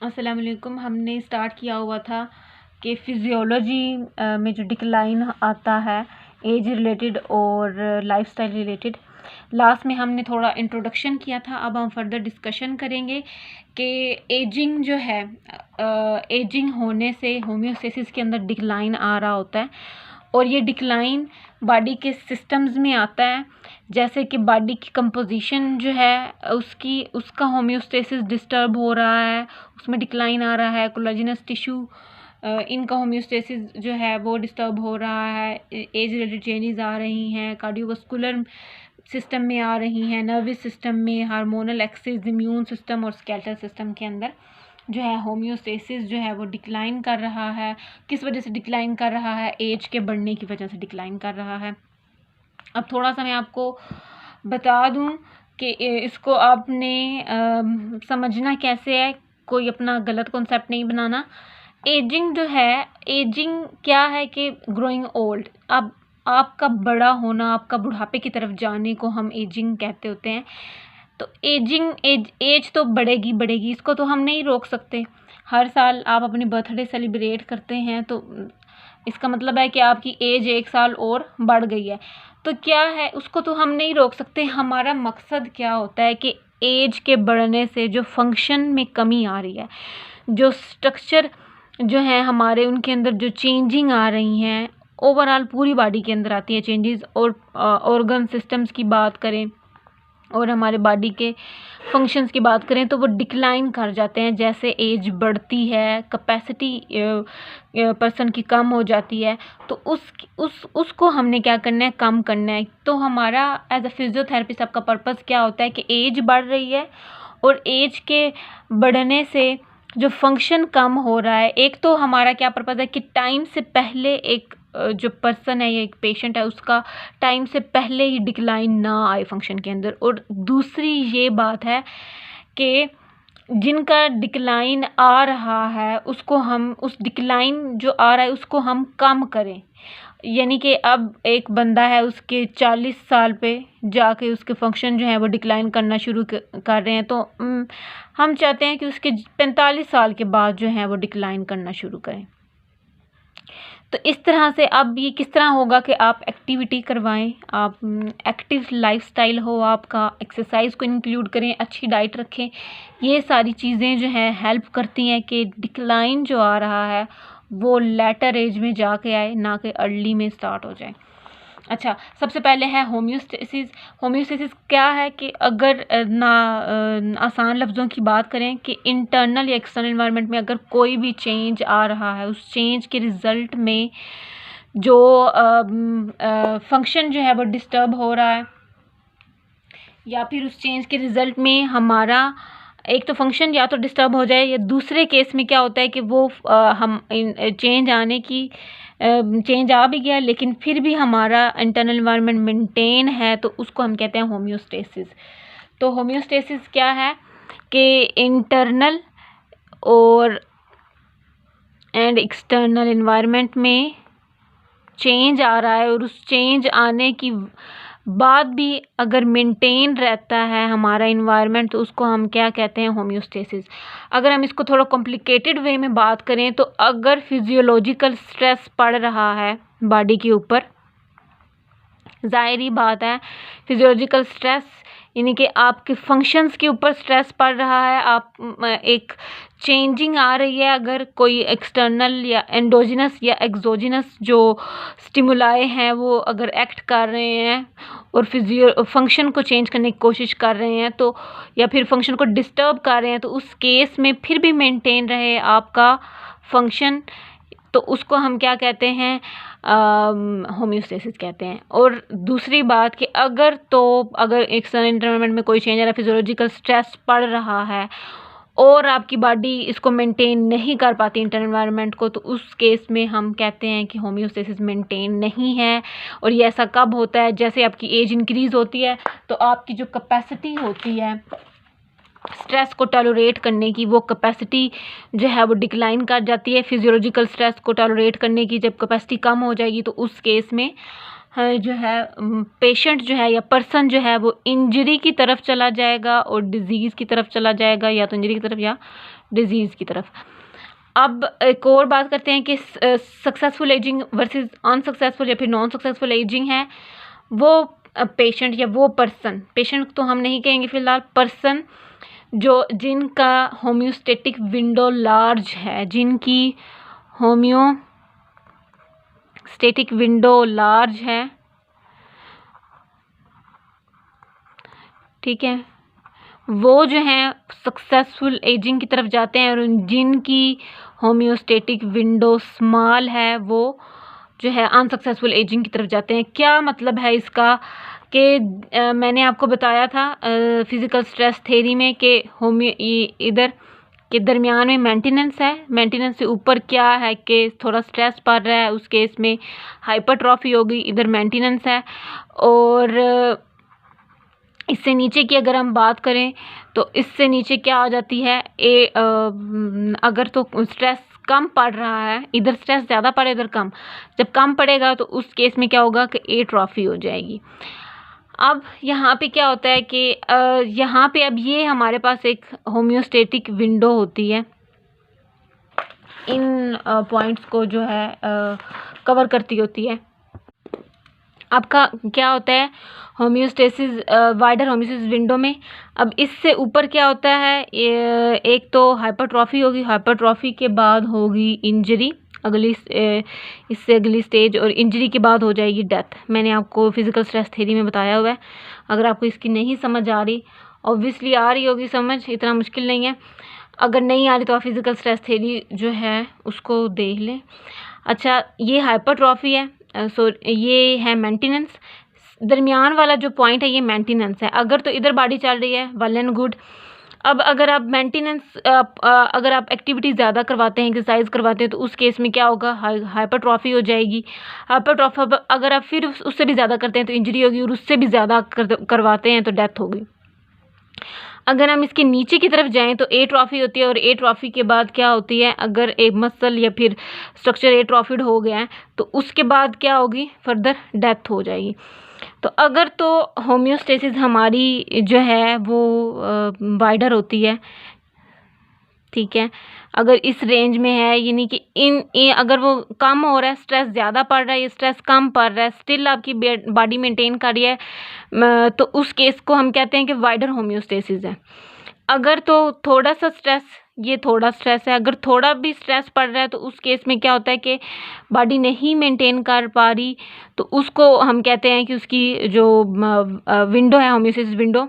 अस्सलाम वालेकुम। हमने स्टार्ट किया हुआ था कि फिजियोलॉजी में जो डिक्लाइन आता है एज रिलेटेड और लाइफस्टाइल रिलेटेड, लास्ट में हमने थोड़ा इंट्रोडक्शन किया था। अब हम फर्दर डिस्कशन करेंगे कि एजिंग जो है, एजिंग होने से होम्योस्टेसिस के अंदर डिक्लाइन आ रहा होता है और ये डिक्लाइन बॉडी के सिस्टम्स में आता है, जैसे कि बॉडी की कंपोजिशन जो है उसका होम्योस्टेसिस डिस्टर्ब हो रहा है, उसमें डिक्लाइन आ रहा है। कोलाजिनस टिश्यू इनका होम्योस्टेसिस जो है वो डिस्टर्ब हो रहा है, एज रिलेटेड चेंजेस आ रही हैं, कार्डियोवास्कुलर सिस्टम में आ रही हैं, नर्वस सिस्टम में, हार्मोनल एक्सिस, इम्यून सिस्टम और स्केलेटल सिस्टम के अंदर जो है होम्योस्टेसिस जो है वो डिक्लाइन कर रहा है। किस वजह से डिक्लाइन कर रहा है? एज के बढ़ने की वजह से डिक्लाइन कर रहा है। अब थोड़ा सा मैं आपको बता दूं कि इसको आपने समझना कैसे है, कोई अपना गलत कॉन्सेप्ट नहीं बनाना। एजिंग जो है, एजिंग क्या है कि ग्रोइंग ओल्ड। अब आपका बड़ा होना, आपका बुढ़ापे की तरफ जाने को हम एजिंग कहते होते हैं। तो एजिंग एज तो बढ़ेगी बढ़ेगी, इसको तो हम नहीं रोक सकते। हर साल आप अपनी बर्थडे सेलिब्रेट करते हैं तो इसका मतलब है कि आपकी एज 1 साल और बढ़ गई है। तो क्या है, उसको तो हम नहीं रोक सकते। हमारा मकसद क्या होता है कि एज के बढ़ने से जो फंक्शन में कमी आ रही है, जो स्ट्रक्चर जो है हमारे, उनके अंदर जो चेंजिंग आ रही हैं, ओवरऑल पूरी बॉडी के अंदर आती है चेंजेस। और ऑर्गन सिस्टम्स की बात करें और हमारे बॉडी के फंक्शंस की बात करें तो वो डिक्लाइन कर जाते हैं। जैसे एज बढ़ती है, कैपेसिटी पर्सन की कम हो जाती है, तो उसको हमने क्या करना है? कम करना है। तो हमारा एज अ फिजियोथेरेपिस्ट आपका पर्पस क्या होता है कि एज बढ़ रही है और एज के बढ़ने से जो फंक्शन कम हो रहा है, एक तो हमारा क्या पर्पस है कि टाइम से पहले एक जो पर्सन है या एक पेशेंट है उसका टाइम से पहले ही डिक्लाइन ना आए फंक्शन के अंदर। और दूसरी ये बात है कि जिनका डिक्लाइन आ रहा है उसको हम, उस डिक्लाइन जो आ रहा है उसको हम कम करें। यानी कि अब एक बंदा है, उसके 40 साल पे जाके उसके फंक्शन जो है वो डिक्लाइन करना शुरू कर रहे हैं, तो हम चाहते हैं कि उसके 45 साल के बाद जो है वो डिक्लाइन करना शुरू करें। तो इस तरह से अब ये किस तरह होगा कि आप एक्टिविटी करवाएं, आप एक्टिव लाइफस्टाइल हो आपका, एक्सरसाइज को इंक्लूड करें, अच्छी डाइट रखें। ये सारी चीज़ें जो हैं हेल्प करती हैं कि डिक्लाइन जो आ रहा है वो लेटर एज में जाके आए, ना कि अर्ली में स्टार्ट हो जाए। अच्छा, सबसे पहले है होम्योस्टेसिस। होम्योस्टेसिस क्या है कि अगर आसान लफ्ज़ों की बात करें कि इंटरनल या एक्सटर्नल एनवायरनमेंट में अगर कोई भी चेंज आ रहा है, उस चेंज के रिज़ल्ट में जो फंक्शन जो है वो डिस्टर्ब हो रहा है, या फिर उस चेंज के रिज़ल्ट में हमारा एक तो फंक्शन या तो डिस्टर्ब हो जाए, या दूसरे केस में क्या होता है कि वो हम चेंज आने की चेंज आ भी गया लेकिन फिर भी हमारा इंटरनल एनवायरनमेंट मेंटेन है, तो उसको हम कहते हैं होम्योस्टेसिस। तो होम्योस्टेसिस क्या है कि इंटरनल और एंड एक्सटर्नल एनवायरनमेंट में चेंज आ रहा है और उस चेंज आने की बाद भी अगर मेंटेन रहता है हमारा इन्वायरमेंट, तो उसको हम क्या कहते हैं? होम्योस्टेसिस। अगर हम इसको थोड़ा कॉम्प्लिकेटेड वे में बात करें तो अगर फिजियोलॉजिकल स्ट्रेस पड़ रहा है बॉडी के ऊपर, ज़ाहिरी बात है फिजियोलॉजिकल स्ट्रेस यानी कि आपके फंक्शंस के ऊपर स्ट्रेस पड़ रहा है, आप एक चेंजिंग आ रही है, अगर कोई एक्सटर्नल या एंडोजिनस या एक्सोजिनस जो स्टिमुलाई हैं वो अगर एक्ट कर रहे हैं और फंक्शन को चेंज करने की कोशिश कर रहे हैं, तो या फिर फंक्शन को डिस्टर्ब कर रहे हैं, तो उस केस में फिर भी मेंटेन रहे आपका फंक्शन, तो उसको हम क्या कहते हैं? होम्योस्टेसिस कहते हैं। और दूसरी बात कि अगर एक्सटर्नल एनवायरनमेंट में कोई चेंज आ रहा है, फिजियोलॉजिकल स्ट्रेस पड़ रहा है और आपकी बॉडी इसको मेंटेन नहीं कर पाती इंटरनल एनवायरनमेंट को, तो उस केस में हम कहते हैं कि होम्योस्टेसिस मेंटेन नहीं है। और ये ऐसा कब होता है? जैसे आपकी एज इंक्रीज़ होती है तो आपकी जो कैपेसिटी होती है स्ट्रेस को टॉलरेट करने की, वो कैपेसिटी जो है वो डिक्लाइन कर जाती है। फिजियोलॉजिकल स्ट्रेस को टॉलरेट करने की जब कैपेसिटी कम हो जाएगी तो उस केस में जो है पेशेंट जो है या पर्सन जो है वो इंजरी की तरफ चला जाएगा और डिजीज़ की तरफ चला जाएगा, या तो इंजरी की तरफ या डिजीज़ की तरफ। अब एक और बात करते हैं कि सक्सेसफुल एजिंग वर्सेस अनसक्सेसफुल या फिर नॉन सक्सेसफुल एजिंग है। वो पेशेंट या वो पर्सन, पेशेंट तो हम नहीं कहेंगे फ़िलहाल, पर्सन जो जिनका होम्योस्टेटिक विंडो लार्ज है, जिनकी होम्योस्टेटिक विंडो लार्ज है, ठीक है, वो जो हैं सक्सेसफुल एजिंग की तरफ जाते हैं, और जिनकी होम्योस्टेटिक विंडो स्मॉल है वो जो है अनसक्सेसफुल एजिंग की तरफ जाते हैं। क्या मतलब है इसका कि मैंने आपको बताया था फिज़िकल स्ट्रेस थ्योरी में कि इधर के दरमियान में मेंटेनेंस है, मेंटेनेंस से ऊपर क्या है कि थोड़ा स्ट्रेस पड़ रहा है, उस केस में हाइपरट्रॉफी होगी, इधर मेंटेनेंस है। और इससे नीचे की अगर हम बात करें तो इससे नीचे क्या आ जाती है, अगर तो स्ट्रेस कम पड़ रहा है, इधर स्ट्रेस ज़्यादा पड़े इधर कम, जब कम पड़ेगा तो उस केस में क्या होगा कि एट्रॉफी हो जाएगी। अब यहाँ पे क्या होता है कि यहाँ पे अब ये हमारे पास एक होम्योस्टेटिक विंडो होती है, इन पॉइंट्स को जो है कवर करती होती है। आपका क्या होता है होम्योस्टेसिस, वाइडर होम्योस्टेसिस विंडो में। अब इससे ऊपर क्या होता है, एक तो हाइपरट्रॉफी होगी, हाइपरट्रॉफी के बाद होगी इंजरी, इससे अगली स्टेज, और इंजरी के बाद हो जाएगी डेथ। मैंने आपको फिजिकल स्ट्रेस थ्योरी में बताया हुआ है। अगर आपको इसकी नहीं समझ आ रही, ऑब्वियसली आ रही होगी समझ, इतना मुश्किल नहीं है। अगर नहीं आ रही तो आप फिजिकल स्ट्रेस थ्योरी जो है उसको देख लें। अच्छा, ये हाइपरट्रॉफी है, ये है मेंटेनेंस, दरमियान वाला जो पॉइंट है ये मेंटेनेंस है। अगर तो इधर बॉडी चल रही है वेल एंड गुड। अब अगर आप मेंटेनेंस, अगर आप एक्टिविटी ज़्यादा करवाते हैं, एक्सरसाइज करवाते हैं, तो उस केस में क्या होगा, हाइपरट्रॉफी हो जाएगी। हाइपरट्रॉफी अगर आप फिर उससे भी ज़्यादा करते हैं तो इंजरी होगी, और उससे भी ज़्यादा करवाते हैं तो डेथ होगी। अगर हम इसके नीचे की तरफ जाएं तो एट्रॉफी होती है, और एट्रॉफी के बाद क्या होती है, अगर एक मसल या फिर स्ट्रक्चर एट्रॉफिड हो गया है तो उसके बाद क्या होगी, फर्दर डेथ हो जाएगी। तो अगर तो होम्योस्टेसिस हमारी जो है वो वाइडर होती है, ठीक है, अगर इस रेंज में है, यानी कि अगर वो कम हो रहा है, स्ट्रेस ज़्यादा पड़ रहा है या स्ट्रेस कम पड़ रहा है, स्टिल आपकी बॉडी मेंटेन कर रही है, तो उस केस को हम कहते हैं कि वाइडर होम्योस्टेसिस है। अगर तो थोड़ा सा स्ट्रेस, ये थोड़ा स्ट्रेस है, अगर थोड़ा भी स्ट्रेस पड़ रहा है तो उस केस में क्या होता है कि बॉडी नहीं मेंटेन कर पा रही, तो उसको हम कहते हैं कि उसकी जो विंडो है, होम्योस्टेसिस विंडो,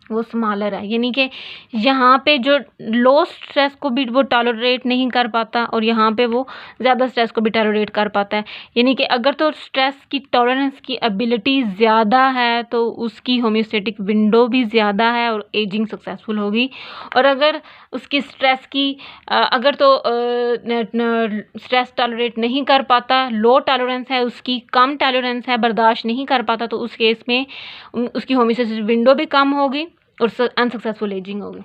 वो स्मॉलर है। यानी कि यहाँ पे जो लो स्ट्रेस को भी वो टॉलरेट नहीं कर पाता, और यहाँ पे वो ज़्यादा स्ट्रेस को भी टॉलरेट कर पाता है। यानी कि अगर तो स्ट्रेस की टॉलरेंस की एबिलिटी ज़्यादा है तो उसकी होम्योस्टेटिक विंडो भी ज़्यादा है और एजिंग सक्सेसफुल होगी। और अगर उसकी स्ट्रेस की अगर तो स्ट्रेस टॉलरेट नहीं कर पाता, लो टॉलरेंस है उसकी, कम टॉलरेंस है, बर्दाश्त नहीं कर पाता, तो उस केस में उसकी होम्योस्टेटिक विंडो भी कम होगी और अनसक्सेसफुल एजिंग होगी।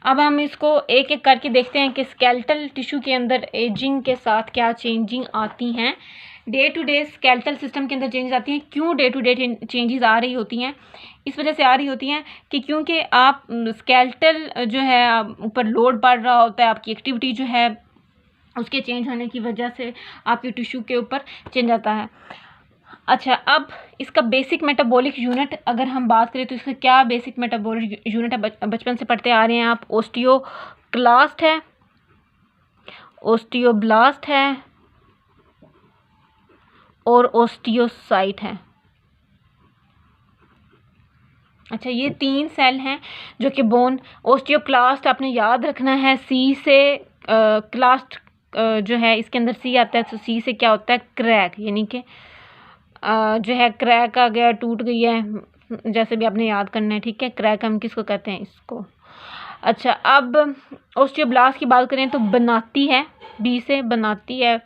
अब हम इसको एक एक करके देखते हैं कि स्केलेटल टिश्यू के अंदर एजिंग के साथ क्या चेंजिंग आती हैं। Day to day skeletal system के अंदर चेंजेस आती हैं। क्यों डे टू डे चेंजेस आ रही होती हैं? इस वजह से आ रही होती हैं कि क्योंकि आप स्केलेटल जो है ऊपर लोड पड़ रहा होता है, आपकी एक्टिविटी जो है उसके चेंज होने की वजह से आपके टिश्यू के ऊपर चेंज आता है। अच्छा, अब इसका बेसिक मेटाबॉलिक यूनिट अगर हम बात करें तो इसका क्या बेसिक मेटाबॉलिक यूनिट है, बचपन से पढ़ते आ रहे हैं आप, ओस्टियोक्लास्ट है, ओस्टियोब्लास्ट है और ओस्टियोसाइट है। अच्छा, ये 3 सेल हैं जो कि बोन, ओस्टियोक्लास्ट आपने याद रखना है, सी से क्लास्ट जो है इसके अंदर सी आता है, तो सी से क्या होता है, क्रैक, यानी कि जो है क्रैक आ गया, टूट गई है, जैसे भी आपने याद करना है, ठीक है। क्रैक हम किसको कहते हैं, इसको। अच्छा, अब ओस्टियोब्लास्ट की बात करें तो बनाती है, बी से बनाती है,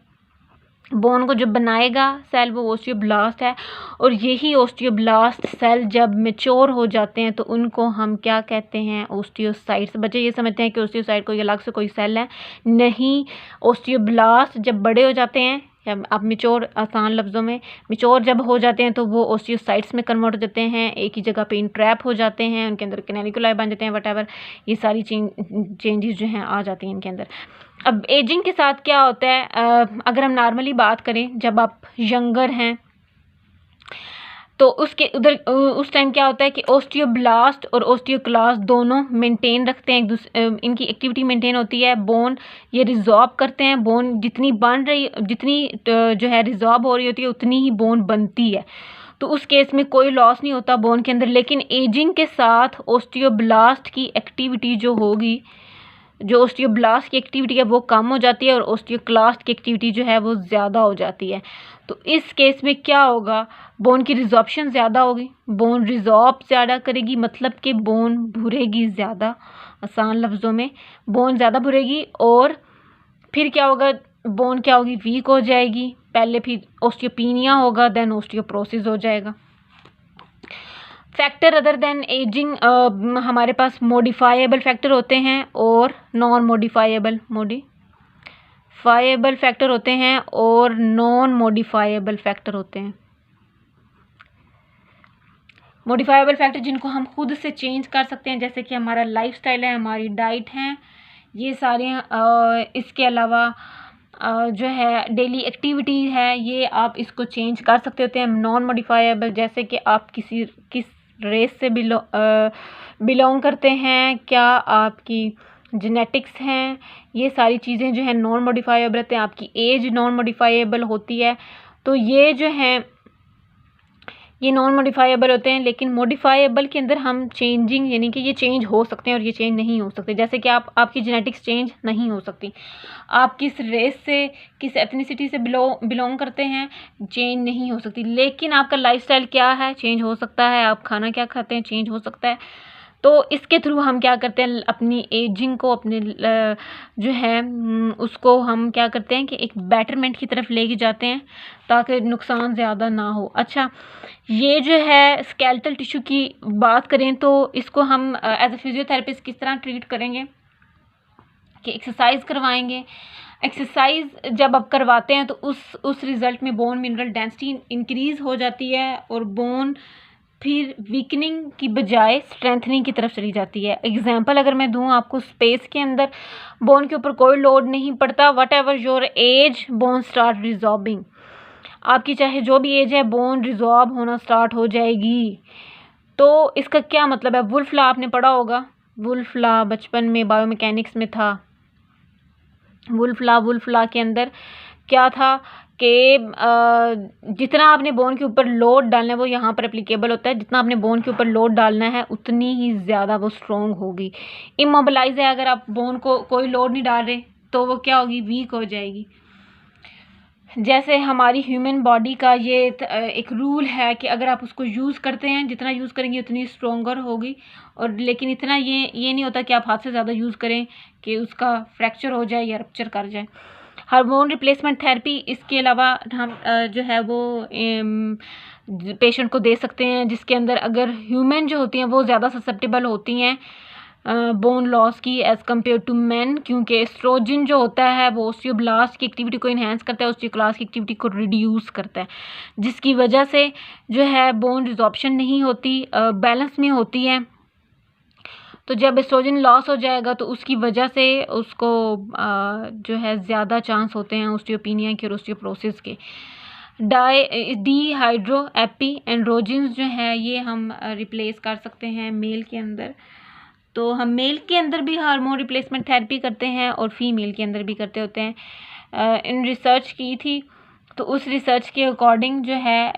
बोन को जो बनाएगा सेल वो ओस्टियोब्लास्ट है। और यही ओस्टियोब्लास्ट सेल जब मैच्योर हो जाते हैं तो उनको हम क्या कहते हैं, ओस्टियोसाइट्स। बच्चे ये समझते हैं कि ओस्टियोसाइट कोई अलग से कोई सेल है, नहीं। ओस्टियोब्लास्ट जब बड़े हो जाते हैं, या आप मेच्योर, आसान लफ्ज़ों में मेच्योर जब हो जाते हैं तो वो ओस्टियोसाइट्स में कन्वर्ट हो जाते हैं, एक ही जगह पे इंट्रैप हो जाते हैं, उनके अंदर कैनालिकुलाई बन जाते हैं, वट ये सारी चेंजेस जो हैं आ जाती हैं इनके अंदर। अब एजिंग के साथ क्या होता है, अगर हम नॉर्मली बात करें, जब आप यंगर हैं तो उसके उधर उस टाइम क्या होता है कि ओस्टियोब्लास्ट और ओस्टियोक्लास्ट दोनों मेंटेन रखते हैं, इनकी एक्टिविटी मेंटेन होती है। बोन ये रिजॉर्ब करते हैं, बोन जितनी बन रही, जितनी जो है रिजॉर्ब हो रही होती है उतनी ही बोन बनती है, तो उस केस में कोई लॉस नहीं होता बोन के अंदर। लेकिन एजिंग के साथ ओस्टियोब्लास्ट की एक्टिविटी जो होगी, जो ओस्टियोब्लास्ट की एक्टिविटी है वो कम हो जाती है और ओस्टियोक्लास्ट की एक्टिविटी जो है वो ज़्यादा हो जाती है। तो इस केस में क्या होगा, बोन की रिजॉर्प्शन ज़्यादा होगी, बोन रिजॉर्ब ज़्यादा करेगी, मतलब कि बोन भुरेगी ज़्यादा, आसान लफ्ज़ों में बोन ज़्यादा भुरेगी। और फिर क्या होगा, बोन क्या होगी, वीक हो जाएगी, पहले फिर ओस्टियोपीनिया होगा, देन ओस्टियोप्रोसिस हो जाएगा। फैक्टर अदर देन एजिंग, हमारे पास मॉडिफाइएबल फैक्टर होते हैं और नॉन मॉडिफाइएबल फैक्टर होते हैं और नॉन मॉडिफाइएबल फैक्टर होते हैं। मॉडिफाइएबल फैक्टर जिनको हम खुद से चेंज कर सकते हैं, जैसे कि हमारा लाइफस्टाइल है, हमारी डाइट है, ये सारे। इसके अलावा जो है डेली एक्टिविटी है, ये आप इसको चेंज कर सकते होते हैं। नॉन मॉडिफाइएबल जैसे कि आप किस रेस से बिलोंग करते हैं, क्या आपकी जेनेटिक्स हैं, ये सारी चीज़ें जो है नॉन मॉडिफाइएबल रहते हैं। आपकी एज नॉन मॉडिफाइएबल होती है, तो ये जो हैं ये नॉन मॉडिफाइएबल होते हैं। लेकिन मॉडिफाइएबल के अंदर हम चेंजिंग, यानी कि ये चेंज हो सकते हैं और ये चेंज नहीं हो सकते। जैसे कि आपकी जेनेटिक्स चेंज नहीं हो सकती, आप किस रेस से, किस एथनिसिटी से बिलोंग करते हैं, चेंज नहीं हो सकती। लेकिन आपका लाइफस्टाइल क्या है, चेंज हो सकता है, आप खाना क्या खाते हैं, चेंज हो सकता है। तो इसके थ्रू हम क्या करते हैं, अपनी एजिंग को, अपने जो है उसको हम क्या करते हैं कि एक बेटरमेंट की तरफ लेके जाते हैं ताकि नुकसान ज़्यादा ना हो। अच्छा, ये जो है स्केलेटल टिश्यू की बात करें तो इसको हम एज ए फिजियोथेरेपिस्ट किस तरह ट्रीट करेंगे कि एक्सरसाइज करवाएंगे। एक्सरसाइज जब आप करवाते हैं तो उस रिज़ल्ट में बोन मिनरल डेंसिटी इंक्रीज़ हो जाती है और बोन फिर वीकनिंग की बजाय स्ट्रेंथनिंग की तरफ चली जाती है। एग्जाम्पल अगर मैं दूं आपको, स्पेस के अंदर बोन के ऊपर कोई लोड नहीं पड़ता, whatever your age, bone start resorbing. आपकी चाहे जो भी एज है, बोन रिजॉर्ब होना स्टार्ट हो जाएगी। तो इसका क्या मतलब है, वुल्फ लॉ आपने पढ़ा होगा, वुल्फ लॉ बचपन में बायोमैकेनिक्स में था। वुल्फ लॉ के अंदर क्या था कि जितना आपने बोन के ऊपर लोड डालना है वो यहाँ पर एप्लीकेबल होता है। जितना आपने बोन के ऊपर लोड डालना है उतनी ही ज़्यादा वो स्ट्रॉन्ग होगी। इमोबिलाइज है, अगर आप बोन को कोई लोड नहीं डाल रहे तो वो क्या होगी, वीक हो जाएगी। जैसे हमारी ह्यूमन बॉडी का ये एक रूल है कि अगर आप उसको यूज़ करते हैं, जितना यूज़ करेंगे उतनी स्ट्रॉन्गर होगी। और लेकिन इतना ये नहीं होता कि आप हाथ से ज़्यादा यूज़ करें कि उसका फ्रैक्चर हो जाए या रप्चर कर जाए। हार्मोन रिप्लेसमेंट थेरेपी, इसके अलावा हम जो है वो पेशेंट को दे सकते हैं जिसके अंदर अगर ह्यूमन जो होती हैं वो ज़्यादा ससेप्टेबल होती हैं बोन लॉस की एज़ कम्पेयर टू मैन, क्योंकि एस्ट्रोजन जो होता है वो ओस्टियोब्लास्ट की एक्टिविटी को इन्हेंस करता है, ओस्टियोक्लास्ट की एक्टिविटी को रिड्यूस करता है, जिसकी वजह से जो है बोन रिजॉर्प्शन नहीं होती, बैलेंस में होती है। तो जब एस्ट्रोजन लॉस हो जाएगा तो उसकी वजह से उसको जो है ज़्यादा चांस होते हैं ओस्टियोपीनिया के और ओस्टियोप्रोसिस के। डिहाइड्रो एपी एंड्रोजन्स जो है ये हम रिप्लेस कर सकते हैं मेल के अंदर। तो हम मेल के अंदर भी हार्मोन रिप्लेसमेंट थेरेपी करते हैं और फीमेल के अंदर भी करते होते हैं। इन रिसर्च की थी तो उस रिसर्च के अकॉर्डिंग जो है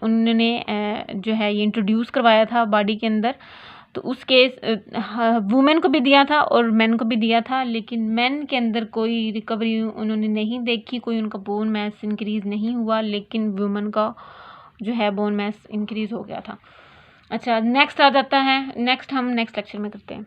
उन्होंने जो है ये इंट्रोड्यूस करवाया था बॉडी के अंदर। तो उस केस वुमेन को भी दिया था और मेन को भी दिया था, लेकिन मेन के अंदर कोई रिकवरी उन्होंने नहीं देखी, कोई उनका बोन मास इंक्रीज़ नहीं हुआ, लेकिन वुमेन का जो है बोन मास इंक्रीज़ हो गया था। अच्छा, नेक्स्ट आ जाता है, नेक्स्ट हम नेक्स्ट लेक्चर में करते हैं।